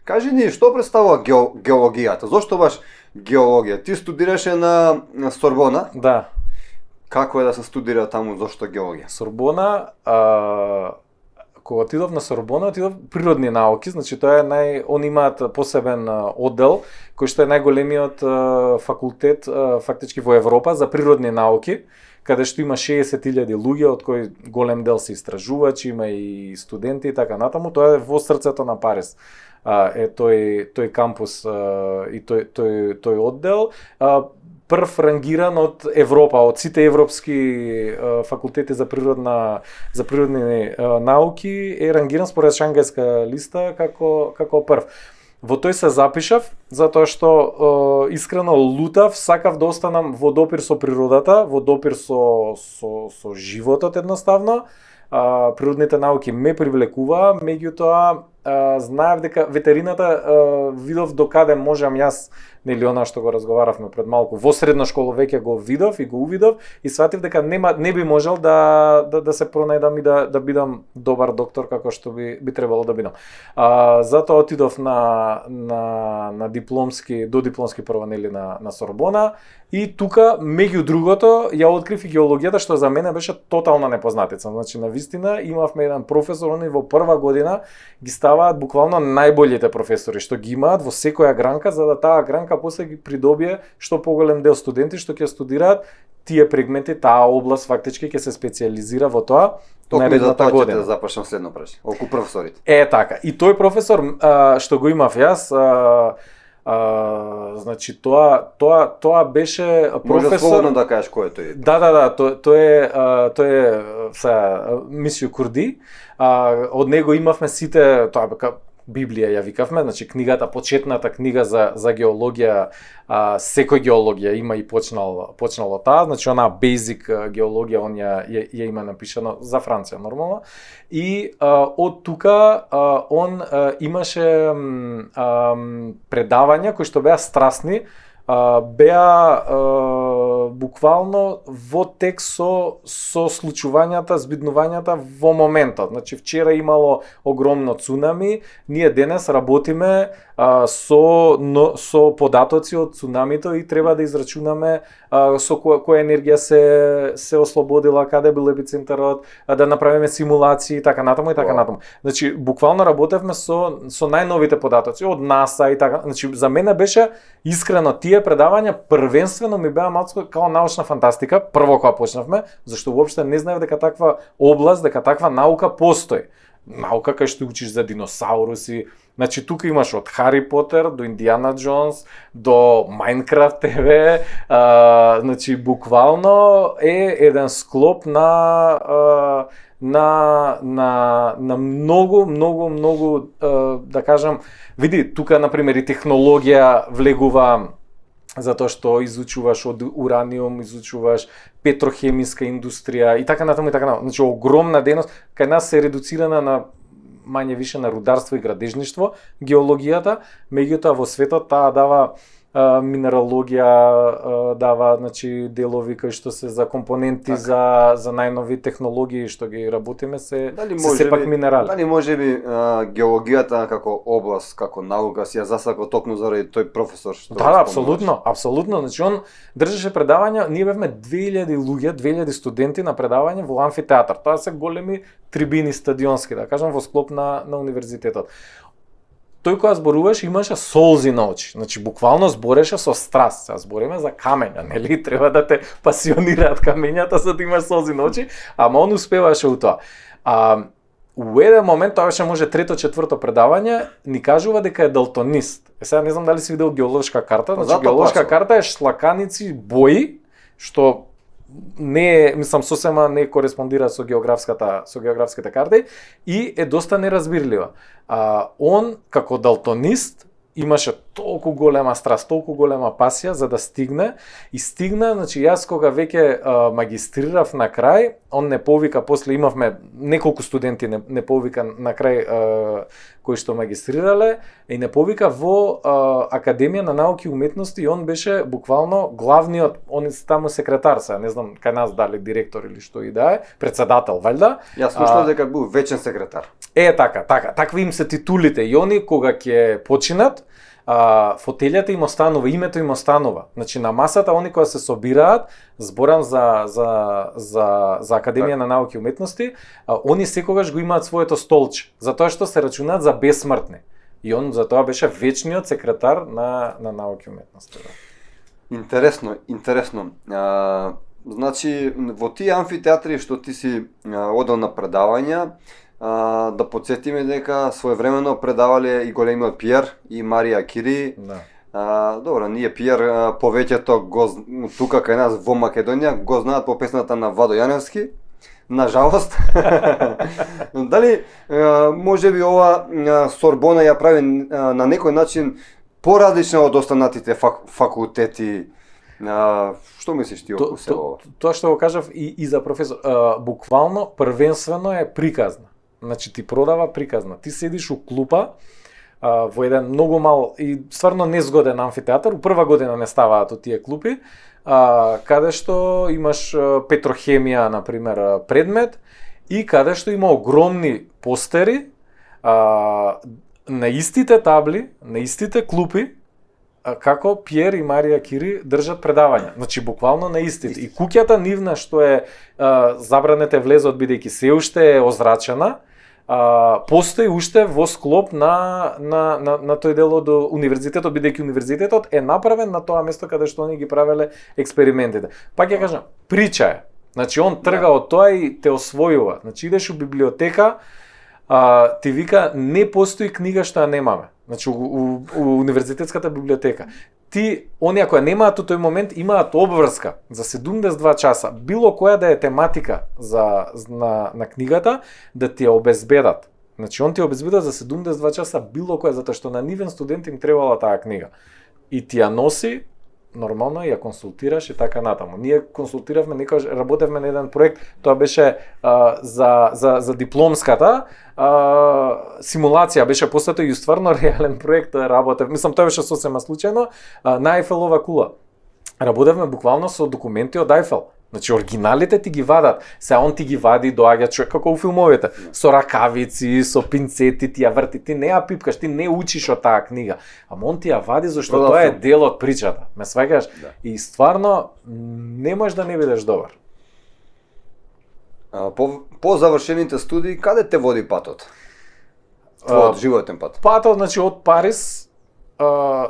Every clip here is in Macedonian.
Кажи ни, што представува геологијата? Зошто баш геологија? Ти студираше на Сорбона. Да. Како е да се студира таму, зошто геологија? Сорбона, кога отидов на Сорбона, отидов природни науки, значи тоа е они имаат посебен оддел кој што е најголемиот факултет фактички во Европа за природни науки, каде што има 60.000 луѓе, од кои голем дел се истражувачи, има и студенти и така натаму. Тоа е во срцето на Париз. Е тој кампус и тој оддел. Прв рангиран од Европа, од сите европски факултети за природни науки е рангиран според Шангајска листа како прв. Во тој се запишав затоа што искрено лутав, сакав да останам во допир со природата, во допир со животот едноставно. Природните науки ме привлекуваа, меѓутоа знаев дека ветерината видов докаде можам јас, нели она што го разговаравме пред малку, во средна школа веќе го видов и го увидов и сватив дека не би можел да се пронајдам и да бидам добар доктор како што би требало да бидам. Затоа отидов на дипломски, додипломски прво нели на Сорбона и тука меѓу другото ја открив и геологијата што за мене беше тотална непознатица. Значи навистина имавме еден професор, они во прва година ги ставаат буквално најбоljите професори што ги имаат во секоја гранка, за да таа гранка после ги придобие што поголем дел студенти што ќе студираат тие предмети, таа област фактички ќе се специализира во тоа. Токму за тоа ќе да започнам следно прашање. Околу професорите. Така. И тој професор што го имав јас, значи тоа беше професор. Може слободно да кажеш кој е тој? Да, тој е Мисио Курди. Од него имавме сите, тоа бека Библија ја викавме, значи книгата, почетната книга за геологија, секој геологија има и почнало таа, значи она basic геологија он ја има напишано за Франција нормално. И од тука он имаше предавања кои што беа страсни, беа буквално во текст со случувањата, збиднувањата во моментот. Значи вчера имало огромно цунами, ние денес работиме со податоци од цунамито и треба да израчунаме со која енергија се ослободила, каде бил епицентарот, да направиме симулации и така натаму и така натаму. Значи буквално работевме со најновите податоци од НАСА и така. Значи за мене беше искрено тие предавања првенствено ми беа малку као научна фантастика, прво кога почнавме, зашто воопште не знаев дека таква област, дека таква наука постои. Наука кај што учиш за диносауруси. Значи тука имаш од Хари Потер до Индијана Джонс до Майнкрафт ТВ, значи буквално е еден склоп на многу да кажам, види тука на пример и технологија влегува затоа што изучуваш од ураниум, изучуваш петрохемиска индустрија и така натаму и така натаму. Значи огромна дејност кај нас се редуцирана на мање више на рударство и градежништво, геологијата, меѓутоа во светот таа дава минералогија, дава значи делови кои што се за компоненти за најнови технологии што ги работиме се сепак минерали. Дали можеби геологијата како област, како наука си ја засака токму заради тој професор што Да, апсолутно. Значи он држеше предавања, ние бевме 2000 луѓе, 2000 студенти на предавање во амфитеатар. Тоа се големи трибини стадионски, да кажам, во склоп на универзитетот. Тој кога зборуваше имаше солзи на очи. Значи буквално збореше со страст. Сега збориме за камења, нели? Треба да те пасионираат камењата за да имаш солзи на очи, ама он успеваше у тоа. У еден момент, тоа беше може трето, четврто предавање, ни кажува дека е далтонист. Сега не знам дали си видел геолошка карта, значи геолошка карта е шлаканици бои, што не е, мислам, сосема не кореспондира со географските карти и е доста неразбирлива. Он, како далтонист, имаше толку голема страст, толку голема пасија за да стигне и стигна, значи јас кога веќе магистрирав на крај, он не повика, после имавме неколку студенти не повика на крај кои што магистрирале и не повика во Академија на науки и уметности и он беше буквално главниот, он е таму секретар, сега не знам кај нас дали директор или што и да е, председател валјда. Јас мислам дека бил вечен секретар. Такви им се титулите и они кога ќе починат, фотелјата им останува, името им останува. Значи на масата они кога се собираат, зборам за Академија на науки и уметности, они секогаш го имаат своето столче, затоа што се рачунаат за бесмртни. И он затоа беше вечниот секретар на науки и уметности. Интересно. Значи во тие амфитеатри што ти си одел на предавања, да подсетиме дека своевремено предавале и големиот Пиер и Марија Кири. Да. Добро, ние Пиер повеќето тука кај нас во Македонија го знаат по песната на Владо Јаневски. Нажалост. Дали можеби ова Сорбона ја прави на некој начин поразлична од останатите факултети? Што мислиш ти околу се ова? Тоа што го кажав и за професор, буквално првенствено е приказна. Значи ти продава приказна. Ти седиш у клупа во еден многу мал и стварно незгоден амфитеатар, у прва година не ставаат од тие клупи, каде што имаш петрохемија, например, предмет и каде што има огромни постери на истите табли, на истите клупи, како Пиер и Марија Кири држат предавања. Значи буквално на истите. И куќата нивна што е забранете влезот бидејќи се уште е озрачена, постои уште во склоп на тој дел од универзитетот, бидејќи универзитетот е направен на тоа место каде што они ги правеле експериментите. Пак ја кажам, прича е. Значи он трга од тоа и те освојува. Значи идеш у библиотека, ти вика не постои книга што ја немаме. Значи у универзитетската библиотека. Ти, оние кои немаат у тој момент, имаат обврска за 72 часа, било која да е тематика на книгата, да ти ја обезбедат. Значи, он ти ја обезбедат за 72 часа било која, затоа што на нивен студент им требала таа книга. И ти ја носи, нормално ја консултираш и така натаму. Ние консултиравме, некојаш работевме на еден проект, тоа беше за дипломската симулација, беше постато и стварно реален проект работев. Мислам, тоа беше сосема случајно, на Ејфелова кула. Работевме буквално со документи од Ејфел. Значи оригиналите ти ги вадат. Сега он ти ги вади, доаѓа човек како у филмовите, со ракавици, со пинцети, ти ја врти, ти не ја пипкаш, ти не учиш од таа книга. Ама он ти ја вади зашто тоа е дел од причата. Ме сваќаш? Да. И стварно не можеш да не бидеш добар. По завршените студии, каде те води патот? Твојот животен пат? Патот, значи од Париз,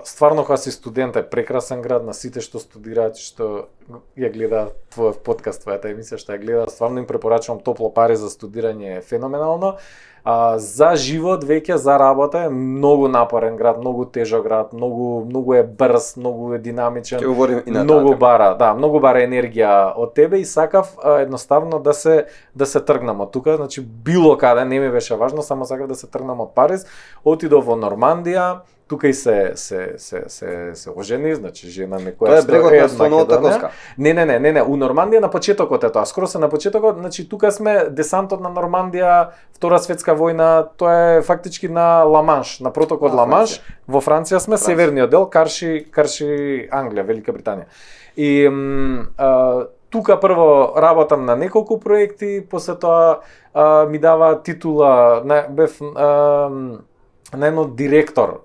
стварно кога си студент е прекрасен град, на сите што студираат, што ја гледаат твојот подкаст, твојата емисија што ја гледаат, стварно им препорачувам топло Париз за студирање, е феноменално. За живот веќе, за работа е многу напорен град, многу тежок град, многу е брз, многу е динамичен, многу бара, многу бара енергија од тебе и сакав едноставно да се тргнам од тука, значи било каде не ми беше важно, само сакав да се тргнам од Париз, отидов во Нормандија. Тука и се ожени, значи жена некоја што е брегот на Слоновата коска. Не, у Нормандија на почетокот е тоа, скоро се на почетокот, значи тука сме десантот на Нормандија, Втора светска војна, тоа е фактички на Ла-Манш, на протокот Ла-Манш, во Франција сме, северниот дел, карши Англија, Велика Британија. И тука прво работам на неколку проекти, после тоа ми дава титула, бев на едно директор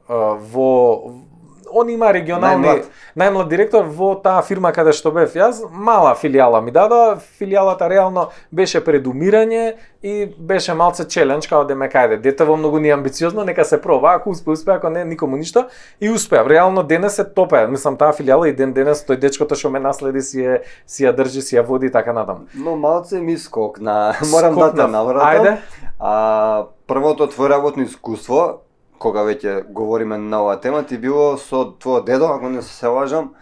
он има регионални најмлад директор во таа фирма каде што бев јас, мала филијала ми дада, филијалата реално беше пред умирање и беше малце челендж, као да ме кајде, детево многу ни амбициозно, нека се проба, ако успе, ако не, никому ништо, и успеав. Реално денес се топе, мислам таа филијала и денес тој дечкото што ме наследи си ја држи, си ја води и така натаму. Но малце ми скокна, морам да те навратам. Ајде. Првото твое работно искуство, кога веќе говориме на оваа тема, ти било со твојот дедо, ако не се лажам,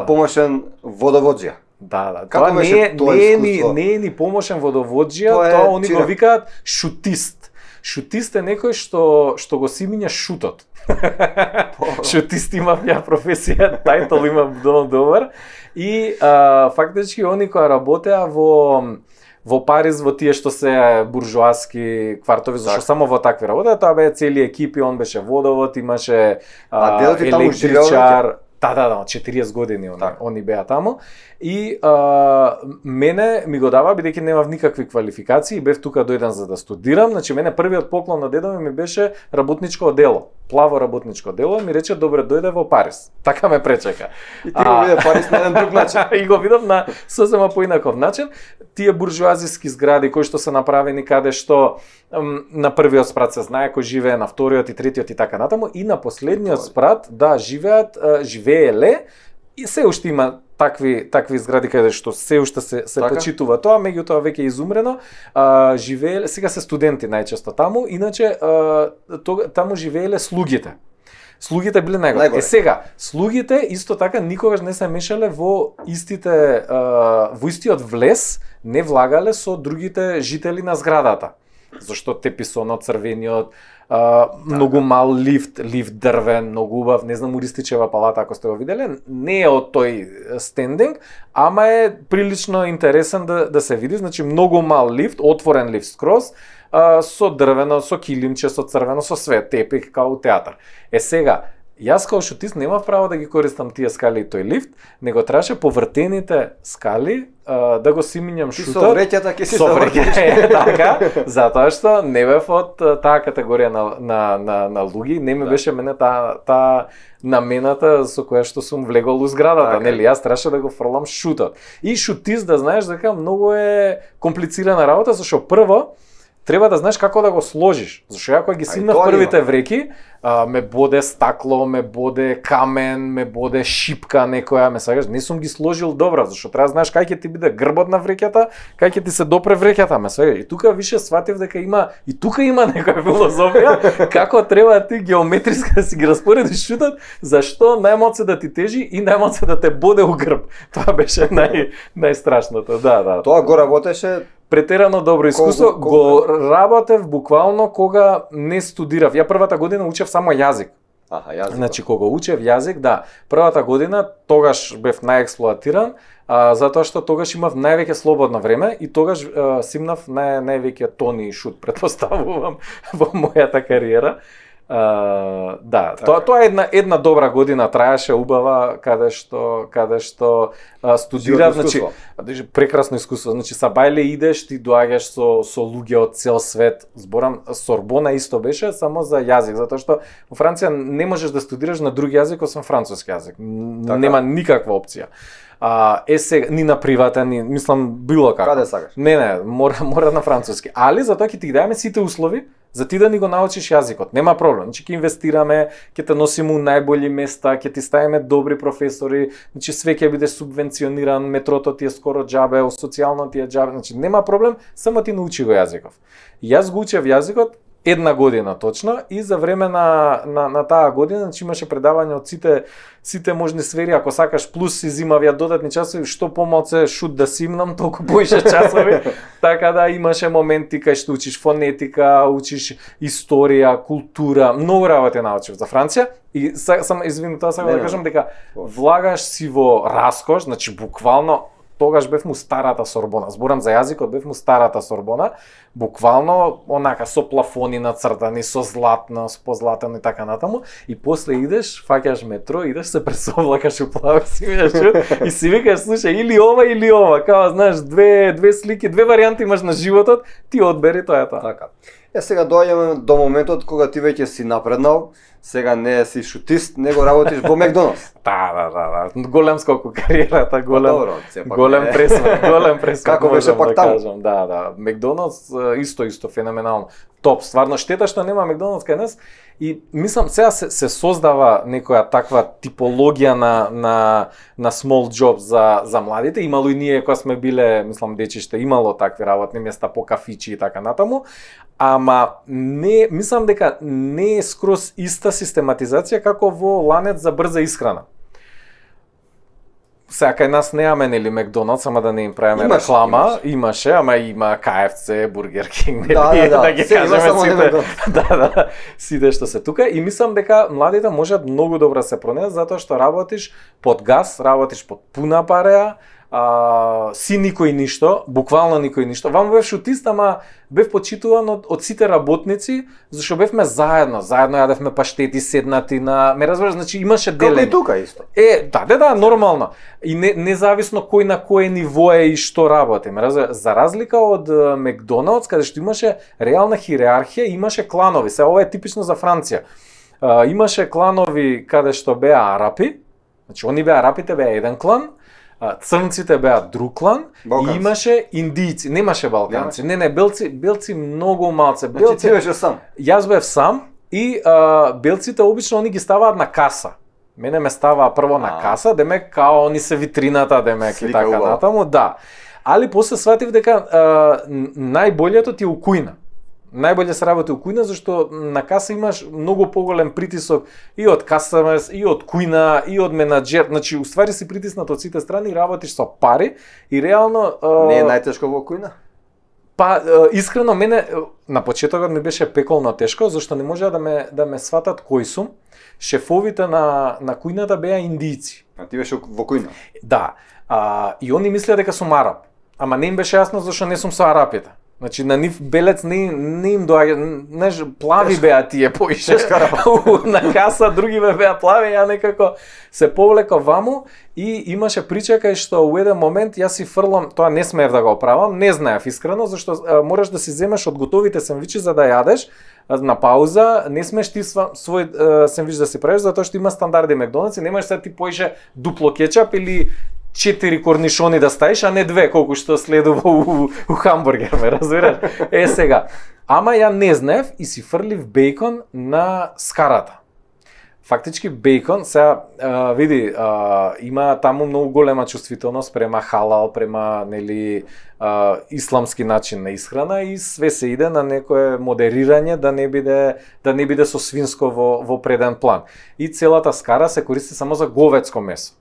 помошен водовоđија. Да. Тоа не е ни помошен водовоđија, тоа они го викаат шутист. Шутист е некој што го симиња шутот. Шутист има ја професија, тајтол има дома добар и фактички они кои работеа во Париз, во тие што се буржуаски квартови, зашто само во такви работеа, тоа беа цели екипи, он беше водовод, имаше електричар. Да, 40 години они беа таму. И мене ми го дава, бидејќи немав никакви квалификации, бев тука дојден за да студирам. Значи, мене првиот поклон на дедо ми беше работничко дело. Плаво работничко дело, ми рече добре дојде во Париз. Така ме пречека. И ти го виде Париз на еден друг начин. И го видов на сосема поинаков начин. Тие буржуазиски згради кои што се направени каде што на првиот спрат се знае кој живее, на вториот и третиот и така натаму, и на последниот спрат живееле и се уште има такви згради каде што се уште се почитува тоа, меѓутоа веќе изумрено, живееле, сега се студенти најчесто таму, иначе таму живееле слугите. Слугите биле најгори. Сега, слугите исто така никогаш не се мешале во истиот влез, не влагале со другите жители на зградата. Зашто теписонот црвениот, многу мал лифт дрвен, многу убав, не знам Уристичева палата ако сте го виделе, не е од тој стендинг, ама е прилично интересен да се види, значи многу мал лифт, отворен лифт скроз, со дрвено, со килимче, со црвено, со све, тепик као у театар. Сега, јас као шутист немав право да ги користам тие скали и тој лифт, него требаше повртените скали да го симињам шутот. Со вреќата ќе си со вреќата, така, затоа што не бев од таа категорија на луѓе, не ми беше мене таа намената со која што сум влегол у зградата, нели, јас требаше да го фрлам шутот. И шутист, да знаеш дека многу е комплицирана работа, зашто прво треба да знаеш како да го сложиш. Зашто ја кога ги симнав првите вреки, ме боде стакло, ме боде камен, ме боде шипка некоја, ме сакаш, не сум ги сложил добро, зашто треба да знаеш кај ќе ти биде грбот на вреќата, кај ќе ти се допре вреќата, ме сакаш. И тука више сватив дека има некоја филозофија како треба ти геометриска да си ги распоредиш шутот, зашто најмалку да ти тежи и најмалку да те боде у грб. Тоа беше најстрашното. Да. Тоа го работеше претерано добро искуство. Го работев буквално кога не студирав. Ја првата година учев само јазик. Јазик. Значи кога учев јазик, да, првата година тогаш бев најексплоатиран, затоа што тогаш имав највеќе слободно време и тогаш симнав највеќе тони и шут, претпоставувам, во мојата кариера. Тоа е една добра година траеше, убава, каде што студирав, значи прекрасно искуство. Значи са бајле идеш, ти доаѓаш со луѓе од цел свет. Зборам, Сорбона исто беше само за јазик, затоа што во Франција не можеш да студираш на друг јазик освен француски јазик. Нема никаква опција. Сега ни на приватен, мислам било како. Каде сакаш? Не, мора на француски. Али затоа ќе ти ги даваме сите услови за ти да ни го научиш јазикот. Нема проблем. Значи ќе инвестираме, ќе те носиме у најбољи места, ќе ти ставиме добри професори, значи све ќе биде субвенциониран, метрото ти е скоро џабе, социјално ти е џабе, значи нема проблем, само ти научи го јазиков. Јас го учев јазикот една година точно и за време на таа година, значи имаше предавање од сите можни сфери, ако сакаш плюс си зимав ја додатни часови, што помалку шут да симнам, толку поише часови. Така да имаше моменти кај што учиш фонетика, учиш историја, култура, многу работи научив за Франција. И само извини, тоа сакам да кажам дека влагаш си во раскош, значи буквално тогаш бев му старата Сорбона. Зборам за јазикот, бев му старата Сорбона, буквално онака со плафони нацртани, со златно, со позлатено и така натаму. И после идеш, фаќаш метро, идеш се пресовлакаш у плави си и си викаш, слушај, или ова, као знаеш, две слики, две варијанти имаш на животот, ти одбери, тоа е тоа. Така. Сега доаѓаме до моментот кога ти веќе си напреднал, сега не си шутист, него работиш во Макдоналдс. Да. Голем скок у кариерата, голем пресмет. Како беше пак таму? Да. Макдоналдс исто феноменално. Топ, стварно штета што нема Макдоналдс кај нас. И мислам сега се создава некоја таква типологија на small job за младите. Имало и ние кога сме биле, мислам, дечиште, имало такви работни места по кафичи и така натаму. Ама не, мислам дека не е скроз иста систематизација како во ланец за брза исхрана. сега кај нас немаме нели Макдоналдс, ама да не им правиме Имаше, реклама, имаше, ама има KFC, Бургер Кинг, нели, Да, ги се, има кажеме само сите. Макдоналдс. Да, сите што се тука и мислам дека младите можат многу добро да се пронесат затоа што работиш под газ, работиш под пуна пареа, си никој ништо, буквално никој ништо. Ваму бев шутист, ама бев почитуван од сите работници, зашто бевме заедно јадевме паштети седнати на, ме разбираш, значи имаше Како делење. и тука исто. Да, нормално. И независно кој на кое ниво е и што работи. Ме разбираш, за разлика од Макдоналдс, каде што имаше реална хиерархија, имаше кланови. Се ова е типично за Франција. Имаше кланови каде што беа арапи, значи они беа арапите беа еден клан, црнците беа друг клан Балканци. и имаше индијци, немаше балканци. Не, белци многу малце. Значи ти беше сам. Јас бев сам и белците обично они ги ставаат на каса. Мене ме ставаа прво на каса, демек као они се витрината, демек и Слика така убава. натаму, да. Али после сватив дека најболјето ти е у кујна. Најболje се работи у кујна, зашто на каса имаш многу поголем притисок и од касамес, и од кујна, и од менаџер. Значи, уствари си притиснат од сите страни и работиш со пари и реално... Не е најтешко во кујна? Па, искрено, мене на почетокот ми беше пеколно тешко, зашто не можеа да ме сватат кој сум. Шефовите на кујната беа индијци. А ти беше во кујна? Да. И они мислеа дека сум арап. Ама не им беше јасно зашто не сум со арапите. Значи на нив белец не им доаѓа, знаеш, плави беа тие поише. На каса други беа плави, ја некако се повлеков ваму и имаше прича кај што у еден момент јас си фрлам, тоа не смеев да го правам, не знаев искрено зашто мораш да си земеш од готовите сендвичи за да јадеш на пауза, не смеш ти свој сендвич да си правиш затоа што има стандарди Макдоналдс и немаш сега ти поише дупло кетчап или 4 корнишони да ставиш, а не 2, колку што следува у хамбургер, ме разбираш? Сега, ама ја не знаев и си фрлив бејкон на скарата. Фактички бејкон, сега види, има таму многу голема чувствителност према халал, према нели исламски начин на исхрана и све се иде на некое модерирање да не биде со свинско во преден план. И целата скара се користи само за говецко месо.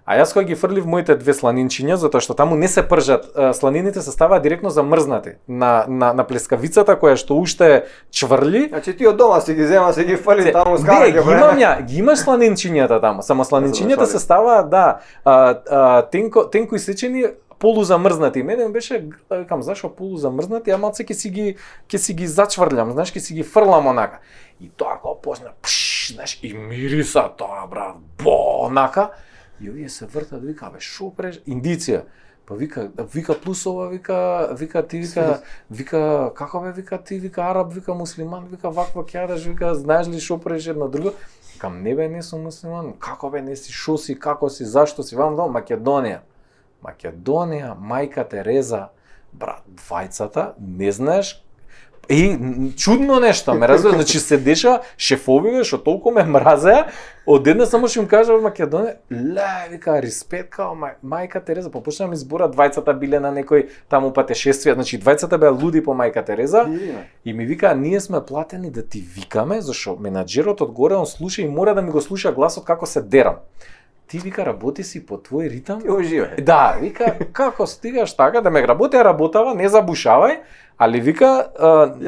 А јас кога ги фрлив моите 2 сланинчиња, затоа што таму не се пржат, сланините се ставаат директно замрзнати на плескавицата која што уште чврли. Значи ти од дома си ги зема, си ги фрли таму скара. Не, ги имаш сланинчињата таму, само сланинчињата се ставаат, тенко исечени, полузамрзнати. Мене ми беше, викам, зашо полузамрзнати, а малце ќе си ги зачврлям, знаеш, ќе си ги фрлам онака. И тоа кога почна, знаеш, и мириса тоа, брат, онака. И овие се вртат, вика, бе, шо преш, индиција. Па вика плюс ова, вика ти, вика, како бе, вика ти, вика араб, вика муслиман, вика ваква ќе вика, знаеш ли шо преш едно друго? Викам, не бе, не сум муслиман, како бе, не си, шо си, како си, зашто си, вам дом, Македонија, мајка Тереза, брат, двајцата, не знаеш, и чудно нешто, ме разбира, значи се деша шефовиве што толку ме мразеа, одедна само што им кажа во Македонија, вика, респект као мајка Тереза, почна ми збора, двајцата биле на некој таму патешествие, значи двајцата беа луди по мајка Тереза, и ми вика, ние сме платени да ти викаме, зашто менаџерот одгоре, он слуша и мора да ми го слуша гласот како се дерам. Ти, вика, работи си по твој ритам. Ти уживај. Да, вика, како стигаш така, да ме работава, не забушавај, али вика,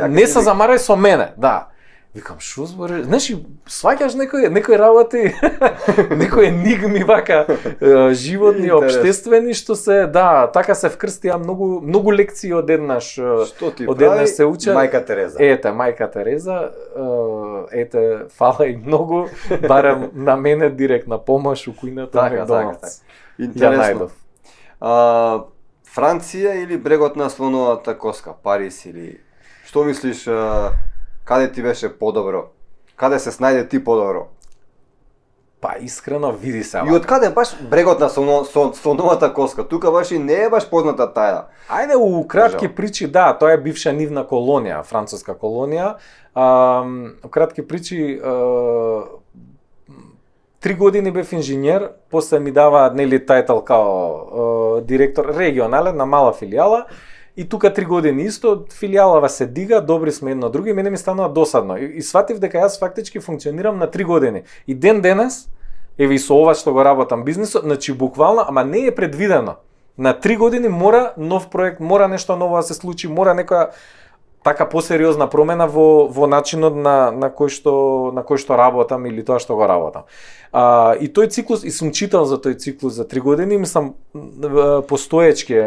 не се замарај со мене, да. Викам, шо збори? Знаеш, сваќаш некои работи, некои енигми вака, животни, општествени, што се, да, така се вкрстија многу лекции одеднаш. Што ти прави се учат. мајка Тереза? Ете, мајка Тереза, фала и многу, барем на мене директна помош у кујната Макдоналдс. Интересно. Франција или брегот на слоновата коска, Париз или што мислиш, каде ти беше подобро? Каде се снајде ти подобро? Па искрено види се. И од каде баш брегот на слоновата коска? Тука баш и не е баш позната таја. Ајде у кратки причи, да, тоа е бивша нивна колонија, француска колонија. У кратки причи 3 години бев инженер, после ми даваат нели тајтл као директор регионален на мала филијала. И тука 3 години исто, филијалава се дига, добри сме едно други, мене ми станува досадно. И сватив дека јас фактички функционирам на 3 години. И ден денес еве и со ова што го работам бизнисот, значи буквално, ама не е предвидено. На 3 години мора нов проект, мора нешто ново да се случи, мора некоја така посериозна промена во начинот на кој што работам или тоа што го работам. И тој циклус, и сум читал за тој циклус за 3 години, мислам постоечки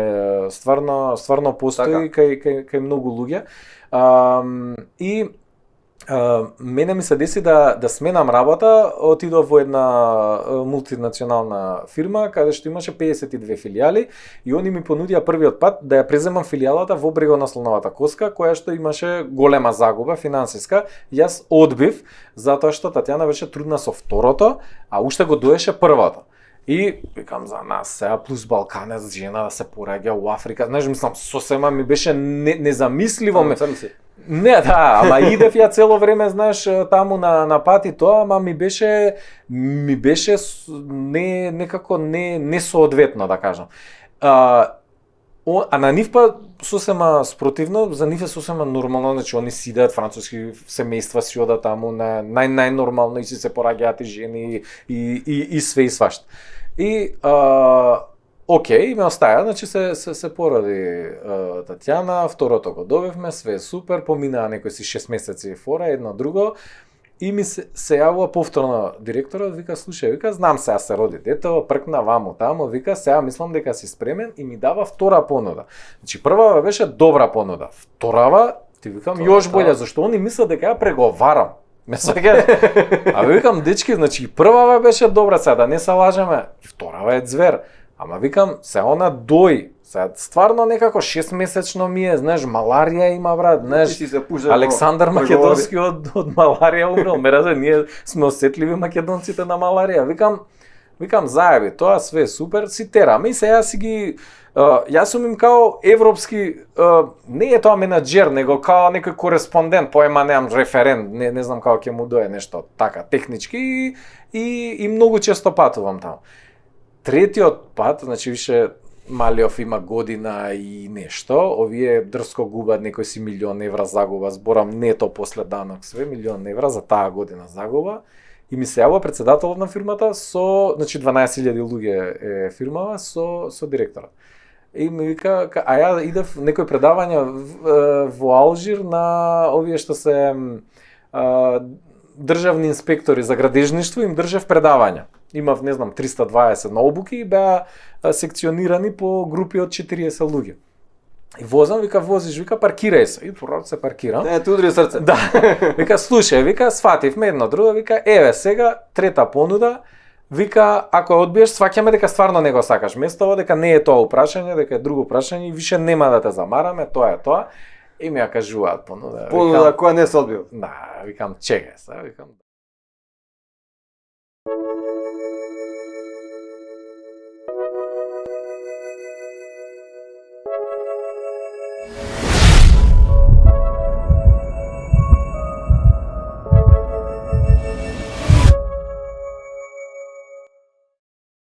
стварно постои кај многу луѓе. И мене ми се деси да сменам работа, отидов во една мултинационална фирма каде што имаше 52 филијали и они ми понудија првиот пат да ја преземам филијалата во брегонаслоновата коска, која што имаше голема загуба финансиска. Јас одбив затоа што Татјана беше трудна со второто, а уште го доеше првото. И викам за нас сега плюс Балканец жена да се пораѓа во Африка, знаеш, мислам сосема ми беше незамисливо. Не, да, ама идев ја цело време, знаеш, таму на пат и тоа, ама ми беше некако не соодветно, да кажам. А на нив па сосема спротивно, за нив е сосема нормално, значи они сидеат француски семејства си одат таму на најнормално и си се пораѓаат и жени и све и свашт. И окей, ме остаја, значи се породи Татјана, второто го добивме, све е супер, поминаа некои си 6 месеци фора, едно друго, и ми се јавува повторно директорот, вика, слушај, вика, знам сега се роди дето, пркна ваму таму, вика, сега мислам дека си спремен и ми дава втора понуда. Значи првава беше добра понуда, вторава, ти викам, још болја, зашто они мислат дека ја преговарам. Ме сваќате? А викам, дечки, значи првава беше добра, сега да не се лажеме, вторава е звер. Ама викам, се она дој, се стварно некако 6-месечно ми е, знаеш, маларија има, брат, знаеш, Александар Македонски од маларија умрел, меразе, ние сме осетливи македонците на маларија. Викам, заеби, тоа све супер, си тераме и сега си ги, јас сум им као европски, не е тоа менаџер, него као некој кореспондент, поема немам референт, не знам како ќе му дое нешто така технички и многу често патувам таму. Третиот пат, значи више Малиов има година и нешто, овие дрско губат некој си €1.000.000 загуба, зборам нето после данок све, €1.000.000 за таа година загуба. И ми се јавува председателот на фирмата со, значи 12.000 луѓе е фирмава со директорот. И ми вика, а ја идев некој предавање во Алжир на овие што се државни инспектори за градежништво, им држев предавања. Имав, не знам, 320 наобуки и беа секционирани по групи од 40 луѓе. И возам, вика, возиш, вика, паркирај се. И порад се паркирам. Не, ти удри срце. Да. Вика, слушај, вика, свативме едно друго, вика, еве сега, трета понуда, вика, ако ја одбиеш, сваќаме дека стварно не го сакаш местово, дека не е тоа прашање, дека е друго прашање и више нема да те замараме, тоа е тоа. И ми ја кажуваат понуда. Понуда која не се одбил. Да, викам, чекај се, викам.